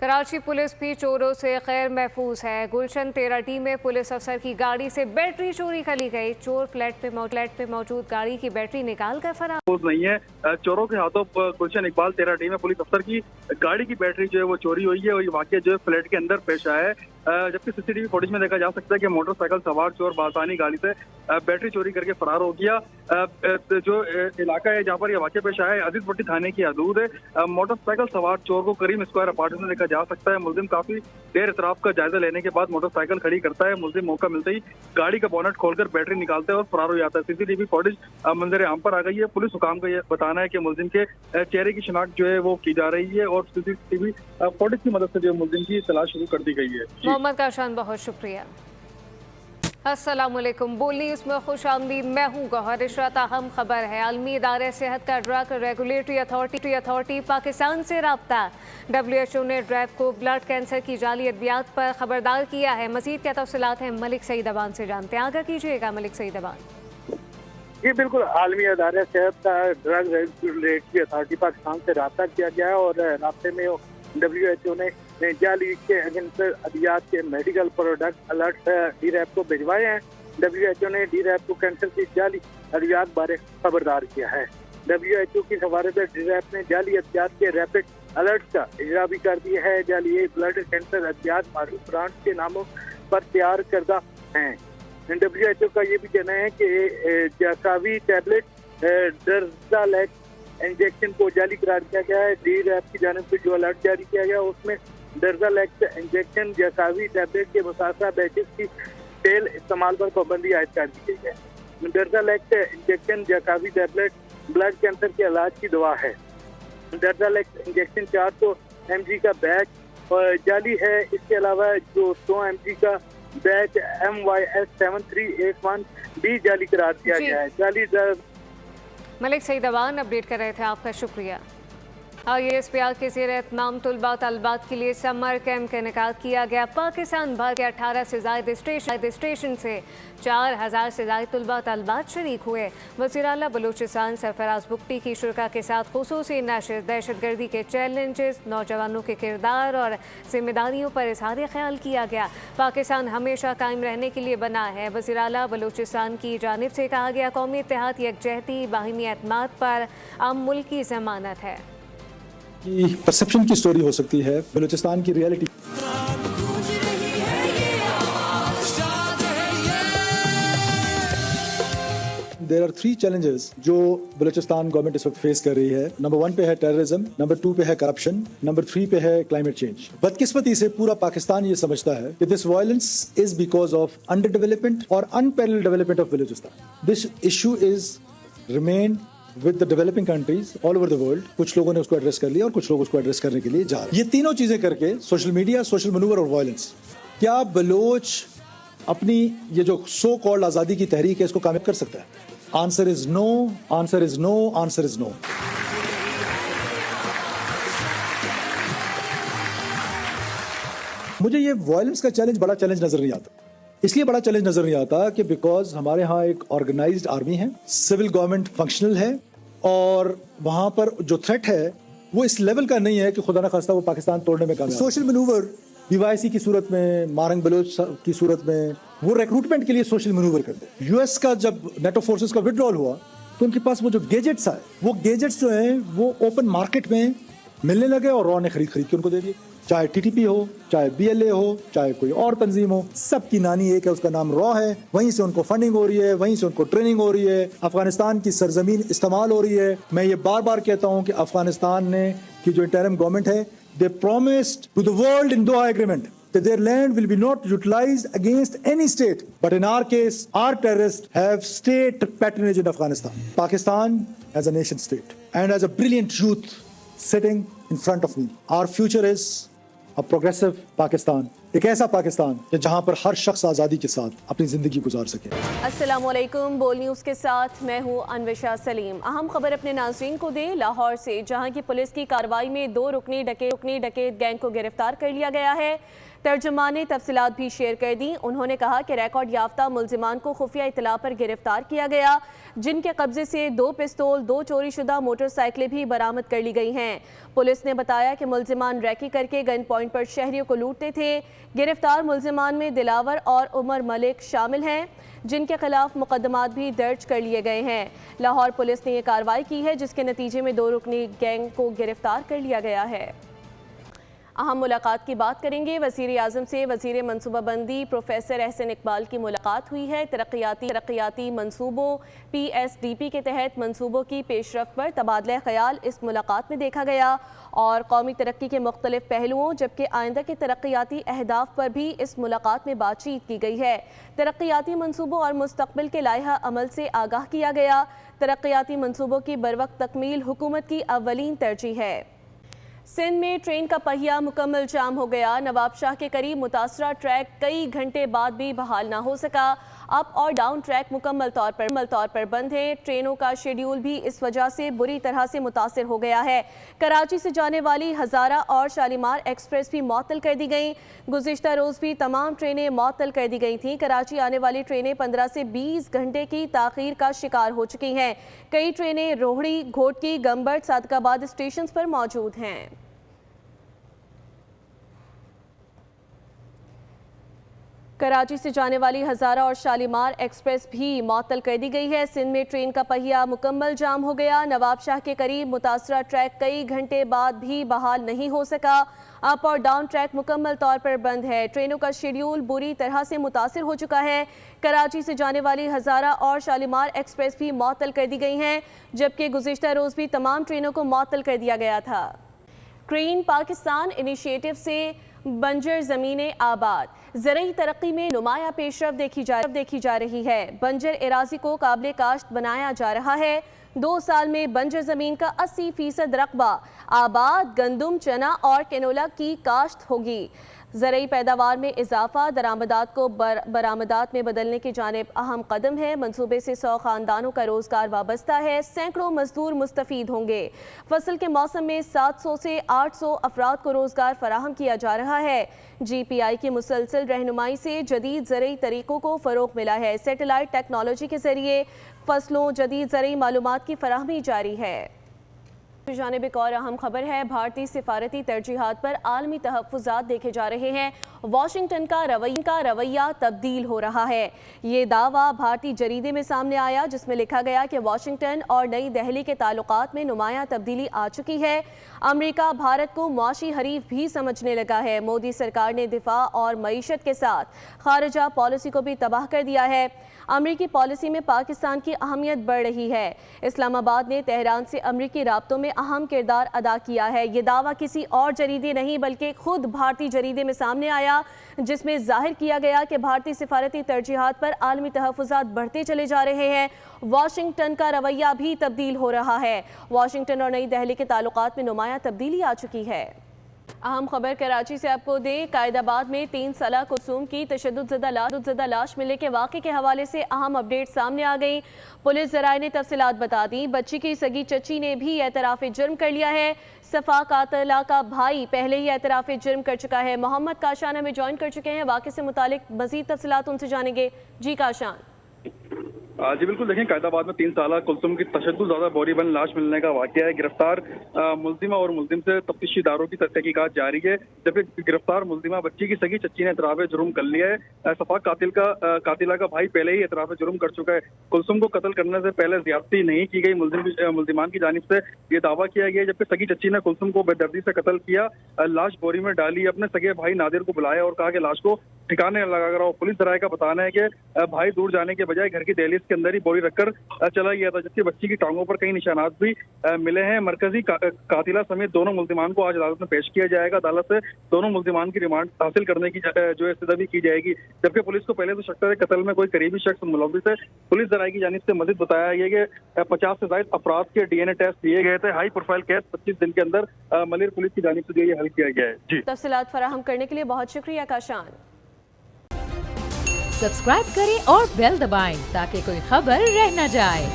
Karachi police भी चोरों से खैर महफूज है। गुलशन 13 में पुलिस अफसर की गाड़ी से बैटरी चोरी कर ली गई। चोर फ्लैट पे मौजूद गाड़ी की बैटरी निकाल कर फरार नहीं है। चोरों के हाथों गुलशन इकबाल 13 में पुलिस अफसर की गाड़ी की बैटरी जो है वो चोरी हुई है और ये वाकया जो है फ्लैट के अंदर पेश आया है। जबकि सीसीटीवी फुटेज में देखा जा सकता है कि मोटरसाइकिल सवार चोर बासानी गाड़ी से बैटरी चोरी करके फरार हो गया। जो इलाका है जहाँ पर यह वाकया पेश आया है अजीज पट्टी थाने की हदूद है। मोटरसाइकिल सवार चोर को करीम स्क्वायर अपार्टमेंट में देखा जा सकता है। मुलजिम काफी देर इतराफ का जायजा लेने के बाद मोटरसाइकिल खड़ी करता है। मुलजिम मौका मिलते ही गाड़ी का बोनट खोलकर बैटरी निकालता है और फरार हो जाता है। सीसीटीवी फुटेज मंजर आम पर आ गई है। पुलिस हुकाम का यह बताना है कि मुलजिम के चेहरे की शिनाख्त जो है वो की जा रही है और सीसीटीवी फुटेज की मदद से जो मुलजिम की तलाश शुरू कर दी गई है। मोहम्मद काशान, बहुत शुक्रिया। अस्सलाम वालेकुम। बोल न्यूज़ में खुश आमदीद। मैं हूँ गौहर। इशरात अहम खबर है। आलमी इदारे सेहत का ड्रग रेगुलेटरी अथॉरिटी पाकिस्तान से रब्ता। WHO ने ड्रग को ब्लड कैंसर की जाली अद्वियात पर खबरदार किया है। मजीद क्या तफसीलात हैं मलिक सईद अबान से जानते हैं। आगाह कीजिएगा मलिक सईद अबान। जी बिल्कुल, आलमी इदारे सेहत का ड्रग रेगुलेटरी अथॉरिटी पाकिस्तान से रब्ता किया गया है और रास्ते में WHO ने जाली के कैंसर अद्वियात के मेडिकल प्रोडक्ट अलर्ट DRAP को भिजवाए हैं। WHO ने DRAP को कैंसर की जाली अद्वियात बारे खबरदार किया है। WHO की सफारत DRAP ने जाली अद्वियात के रैपिड अलर्ट का इजरा भी कर दिया है। जाली ब्लड कैंसर अद्वियात मारूफ ब्रांड के नामों पर तैयार करदा हैं। WHO का ये भी कहना है कि जाकावी टैबलेट दर्जालेक्स इंजेक्शन को जाली करार किया गया है। DRAP की जानिब से जो अलर्ट जारी किया गया उसमें दर्जालेक्स इंजेक्शन जाकावी टैबलेट के मुसाफा बैचेस की सेल इस्तेमाल पर पाबंदी आयद कर दी गई है। दर्जालेक्स इंजेक्शन जाकावी टैबलेट ब्लड कैंसर के इलाज की दवा है। दर्जालेक्स इंजेक्शन 400 mg का बैच जाली है। इसके अलावा जो 100 mg का बैच MYS 7381 भी जाली करार दिया गया है। जाली मलिक सईद अबान अपडेट कर रहे थे, आपका शुक्रिया। ISPR के ज़ेर एहतमाम तलबा तलबात के लिए समर कैंप का इनेकाद किया गया। पाकिस्तान भर के 18 से ज़ायद स्टेशन से 4000 से ज़ायद तलबा तलबात शरीक हुए। वज़ीर आला बलूचिस्तान सरफराज बुगटी की शुरा के साथ खुसूसी नशर दहशतगर्दी के चैलेंजेस, नौजवानों के किरदार और जिम्मेदारियों पर इज़हार ख्याल किया गया। पाकिस्तान हमेशा कायम रहने के लिए बना है। वज़ीर आला बलूचिस्तान की जानिब से कहा गया, कौमी इत्तेहाद, यकजहती, बाहिमी एतमाद पर अम मुल्क की ज़मानत है। की परसेप्शन की स्टोरी हो सकती है, बलूचिस्तान की रियलिटी। देयर आर 3 चैलेंजेस जो बलूचिस्तान गवर्नमेंट इस वक्त फेस कर रही है। नंबर 1 पे है टेररिज्म, नंबर 2 पे है करप्शन, नंबर 3 पे है क्लाइमेट चेंज। बदकिस्मती से पूरा पाकिस्तान ये समझता है कि this violence is because of under development और unparalleled development of Balochistan. This issue is remain with the developing countries all over the world. कुछ लोगों ने उसको एड्रेस कर लिया और कुछ लोग उसको एड्रेस करने के लिए जा रहे हैं। ये तीनों चीजें करके सोशल मीडिया, सोशल मनूवर और वायलेंस, क्या बलोच अपनी ये जो सो कॉल्ड आजादी की तहरीक है इसको कामयाब कर सकता है? Answer is no, answer is no, answer is no. मुझे ये वायलेंस का चैलेंज बड़ा चैलेंज नजर नहीं आता। इसलिए बड़ा चैलेंज नजर नहीं आता कि बिकॉज हमारे यहाँ एक ऑर्गेनाइज्ड आर्मी है, सिविल गवर्नमेंट फंक्शनल है और वहां पर जो थ्रेट है वो इस लेवल का नहीं है कि खुदा न खास्ता वो पाकिस्तान तोड़ने में कामयाब। सोशल मनूवर BYC की सूरत में, मारंग बलोच की सूरत में वो रिक्रूटमेंट के लिए सोशल मनूवर करते हैं। US का जब नेटो फोर्सेस का विड्रॉल हुआ तो उनके पास वो जो गैजेट्स आए, वो गैजेट्स जो हैं वो ओपन मार्केट में मिलने लगे और रॉ ने खरीद के उनको दे दिए। चाहे TTP हो, चाहे BLA हो, चाहे कोई और तंजीम हो, सबकी नानी एक है, उसका नाम रॉ है। वहीं से उनको फंडिंग हो रही है, वहीं से उनको ट्रेनिंग हो रही है। अफगानिस्तान की सरजमीन इस्तेमाल हो रही है। मैं ये बार बार कहता हूँ कि अफगानिस्तान ने की जो इंटरिम गवर्नमेंट है, they promised to the world in Doha agreement that their land will be not utilized against any state. But in our case, our terrorists have state patronage in Afghanistan. Pakistan as a nation state and as a brilliant youth sitting in front of me. Our future is a progressive Pakistan एक ऐसा पाकिस्तान जहां पर हर शख्स आज़ादी के साथ अपनी ज़िंदगी गुजार सके। अस्सलाम वालेकुम, बोल न्यूज़ के साथ मैं हूं अनविशा सलीम। अहम खबर अपने नाज़रीन को दे लाहौर से, जहां की पुलिस की कार्रवाई में 2 रुकनी डकैत गैंग को गिरफ्तार कर लिया गया है। तर्जुमान ने तफसीलात भी शेयर कर दी। उन्होंने कहा कि रिकॉर्ड याफ्ता मुलजिमान को खुफिया इतला पर गिरफ्तार किया गया, जिनके कब्जे से 2 पिस्तौल, 2 चोरी शुदा मोटरसाइकिलें भी बरामद कर ली गई हैं। पुलिस ने बताया कि मुलजिमान रैकी करके गन पॉइंट पर शहरियों को लूटते थे। गिरफ्तार मुलजिमान में दिलावर और उमर मलिक शामिल हैं, जिनके खिलाफ मुकदमात भी दर्ज कर लिए गए हैं। लाहौर पुलिस ने यह कार्रवाई की है, जिसके नतीजे में 2 रुकनी गैंग को गिरफ्तार कर लिया गया है। अहम मुलाकात की बात करेंगे। वज़ीर आज़म से वज़ीर मनसूबाबंदी प्रोफेसर एहसन इकबाल की मुलाकात हुई है। तरक्याती मनसूबों PSDP के तहत मनसूबों की पेशरफ्त पर तबादला ख्याल इस मुलाकात में देखा गया और कौमी तरक्की के मुख्तलिफ पहलुओं जबकि आइंदा के तरक्याती अहदाफ पर भी इस मुलाकात में बातचीत की गई है। तरक्याती मनसूबों और मुस्तकबिल के लाइहा अमल से आगाह किया गया। तरक्याती मनसूबों की बरवक्त तकमील हुकूमत की अव्वलीन तरजीह है। सिंध में ट्रेन का पहिया मुकम्मल जाम हो गया। नवाब शाह के करीब मुतासरा ट्रैक कई घंटे बाद भी बहाल ना हो सका। अप और डाउन ट्रैक मुकम्मल तौर पर बंद है। ट्रेनों का शेड्यूल भी इस वजह से बुरी तरह से मुतासिर हो गया है। कराची से जाने वाली हज़ारा और शालीमार एक्सप्रेस भी मुअत्तल कर दी गई। गुज़िश्ता रोज़ भी तमाम ट्रेनें मुअत्तल कर दी गई थीं। कराची आने वाली ट्रेनें 15 से 20 घंटे की ताख़ीर का शिकार हो चुकी हैं। कई ट्रेनें रोहड़ी, घोटकी, गंबट, सादकाबाद स्टेशन पर मौजूद हैं। कराची से जाने वाली हज़ारा और शालीमार एक्सप्रेस भी मुअत्तल कर दी गई है। सिंध में ट्रेन का पहिया मुकम्मल जाम हो गया। नवाब शाह के करीब मुतासरा ट्रैक कई घंटे बाद भी बहाल नहीं हो सका। अप और डाउन ट्रैक मुकम्मल तौर पर बंद है। ट्रेनों का शेड्यूल बुरी तरह से मुतासिर हो चुका है। कराची से जाने वाली हज़ारा और शालीमार एक्सप्रेस भी मुअत्तल कर दी गई हैं, जबकि गुज़िश्ता रोज़ भी तमाम ट्रेनों को मुअत्तल कर दिया गया था। ग्रीन पाकिस्तान इनिशिएटिव से बंजर ज़मीनें आबाद, ज़रूरी तरक्की में नुमाया पेशरफ देखी जा रही है। बंजर एराज़ी को काबिल काश्त बनाया जा रहा है। 2 साल में बंजर ज़मीन का 80% रकबा आबाद गंदम, चना और कैनोला की काश्त होगी। ज़रूरी पैदावार में इजाफा दरामदात को बरामदात में बदलने की जानिब अहम कदम है। मंसूबे से 100 ख़ानदानों का रोज़गार वाबस्ता है। सैकड़ों मजदूर मुस्तफ़ीद होंगे। फसल के मौसम में 700 से 800 अफराद को रोज़गार फराहम किया जा रहा है। GPI की मुसलसल रहनुमाई से जदीद ज़रूरी तरीक़ों को फ़रोग़ मिला है। सैटेलाइट टेक्नोलॉजी के ज़रिए फसलों जदीद ज़रूरी मालूमात की फराहमी जारी है। जानिब एक और अहम खबर है। भारतीय सिफारती तरजीहात पर आलमी तहफ़्फ़ुज़ात देखे जा रहे हैं। वाशिंगटन का रवैया तब्दील हो रहा है। ये दावा भारतीय जरीदे में सामने आया, जिसमें लिखा गया कि वाशिंगटन और नई दिल्ली के ताल्लुकात में नुमाया तब्दीली आ चुकी है। अमेरिका भारत को मुआशी हरीफ भी समझने लगा है। मोदी सरकार ने दिफा और मईशत के साथ खारजा पॉलिसी को भी तबाह कर दिया है। अमेरिकी पॉलिसी में पाकिस्तान की अहमियत बढ़ रही है। इस्लामाबाद ने तेहरान से अमेरिकी राब्तों में अहम किरदार अदा किया है। ये दावा किसी और जरीदे नहीं बल्कि खुद भारतीय जरीदे में सामने आया, जिसमें जाहिर किया गया कि भारतीय सिफारती तरजीहात पर आलमी तहफ़्फ़ुज़ात बढ़ते चले जा रहे हैं। वाशिंगटन का रवैया भी तब्दील हो रहा है। वाशिंगटन और नई दिल्ली के ताल्लुकात में नुमाया तब्दीली आ चुकी है। अहम खबर कराची से आपको दें। कायदाबाद में 3 साला कुलसूम की तशद्दुद लाश मिलने के वाक़े के हवाले से अहम अपडेट सामने आ गई। पुलिस ज़राए ने तफसीलात बता दी। बच्ची की सगी चची ने भी एतराफ़ जुर्म कर लिया है। सफ़ा कातिला का भाई पहले ही एतराफ़ जुर्म कर चुका है। मोहम्मद काशान हमें ज्वाइन कर चुके हैं। वाक़े से मुतालिक मज़ीद तफसीलात उनसे जानेंगे। जी काशान। जी बिल्कुल, देखें कायदाबाद में 3 साला कुलसुम की तशद्दुद ज़्यादा बोरी बंद लाश मिलने का वाक़या है। गिरफ्तार मुल्जिमा और मुल्जिम से तफ्तीशी इदारों की तहकीकात जारी है, जबकि गिरफ्तार मुल्जिमा बच्ची की सगी चच्ची ने एतराफ़ जुर्म कर लिया है। सफा कातिला का भाई पहले ही एतराफ़ जुर्म कर चुका है। कुलसुम को कत्ल करने से पहले ज़्यादती नहीं की गई, मुल्जिमान की जानिब से ये दावा किया गया, जबकि सगी चच्ची ने कुलसुम को बेदर्दी से कत्ल किया। लाश बोरी में डाली, अपने सगे भाई नादिर को बुलाया और कहा कि लाश को ठिकाने लगा कर। और पुलिस जराये का बताना है कि भाई दूर जाने के बजाय घर की दहलीज के अंदर ही बॉडी रखकर चला गया था, जबकि बच्ची की टांगों पर कई निशानात भी मिले हैं। मरकजी कातिला समेत दोनों मुल्जिमान को आज अदालत में पेश किया जाएगा। अदालत से दोनों मुल्जिमान की रिमांड हासिल करने की जो है सजा भी की जाएगी, जबकि पुलिस को पहले तो शक था कत्ल में कोई करीबी शख्स मुलविस है। पुलिस जराये की जानिब से मजीद बताया गया कि 50 से ज्यादा अफराद के DNA टेस्ट लिए गए थे। हाई प्रोफाइल केस 25 दिन के अंदर मलिर पुलिस की जानिब से ये हल किया गया है। जी, तफसीलात फराहम करने के लिए बहुत शुक्रिया काशान। सब्सक्राइब करें और बेल दबाएं ताकि कोई खबर रह न जाए।